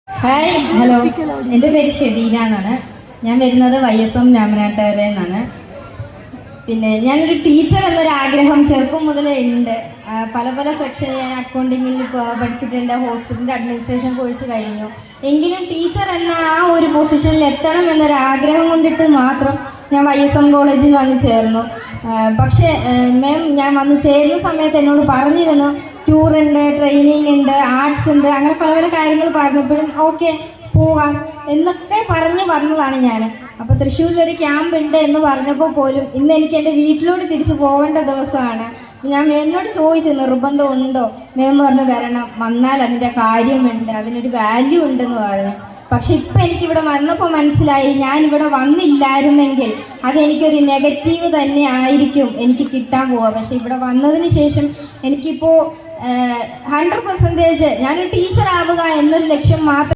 Hi hello, എൻ്റെ പേര് ഷെബീന എന്നാണ്. ഞാൻ വരുന്നത് YSM രാമനാട്ടുകര എന്നാണ്. പിന്നെ ഞാനൊരു ടീച്ചർ എന്നൊരു ആഗ്രഹം ചെറുപ്പം മുതലേ ഉണ്ട്. പല പല സെക്ഷനിൽ ഞാൻ അക്കൗണ്ടിങ്ങിൽ പഠിച്ചിട്ടുണ്ട്, ഹോസ്പിറ്റലിൻ്റെ അഡ്മിനിസ്ട്രേഷൻ കോഴ്സ് കഴിഞ്ഞു. എങ്കിലും ടീച്ചർ എന്ന ആ ഒരു പൊസിഷനിൽ എത്തണം എന്നൊരു ആഗ്രഹം കൊണ്ടിട്ട് മാത്രം ഞാൻ YSM കോളേജിൽ വന്ന് ചേർന്നു. പക്ഷേ മാം, ഞാൻ വന്ന് ചേരുന്ന സമയത്ത് എന്നോട് പറഞ്ഞിരുന്നു ടൂർ ഉണ്ട്, ട്രെയിനിങ് ഉണ്ട്, ആർട്സ് ഉണ്ട്, അങ്ങനെ പല പല കാര്യങ്ങൾ പറഞ്ഞപ്പോഴും ഓക്കെ പോകാം എന്നൊക്കെ വന്നതാണ് ഞാൻ. അപ്പോൾ തൃശ്ശൂരിലൊരു ക്യാമ്പ് ഉണ്ട് എന്ന് പറഞ്ഞപ്പോൾ പോലും ഇന്ന് എനിക്ക് എൻ്റെ വീട്ടിലോട്ട് തിരിച്ചു പോകേണ്ട ദിവസമാണ്. ഞാൻ മേമിനോട് ചോദിച്ചു നിർബന്ധം ഉണ്ടോ, മേം പറഞ്ഞു വരണം, വന്നാൽ അതിൻ്റെ കാര്യമുണ്ട്, അതിനൊരു വാല്യൂ ഉണ്ടെന്ന് പറഞ്ഞു. പക്ഷെ ഇപ്പം എനിക്കിവിടെ വന്നപ്പോൾ മനസ്സിലായി, ഞാനിവിടെ വന്നില്ലായിരുന്നെങ്കിൽ അതെനിക്കൊരു നെഗറ്റീവ് തന്നെ ആയിരിക്കും എനിക്ക് കിട്ടാൻ പോവുക. പക്ഷെ ഇവിടെ വന്നതിന് ശേഷം എനിക്കിപ്പോൾ 100% ഞാനൊരു ടീച്ചർ ആവുക എന്നൊരു ലക്ഷ്യം മാത്രം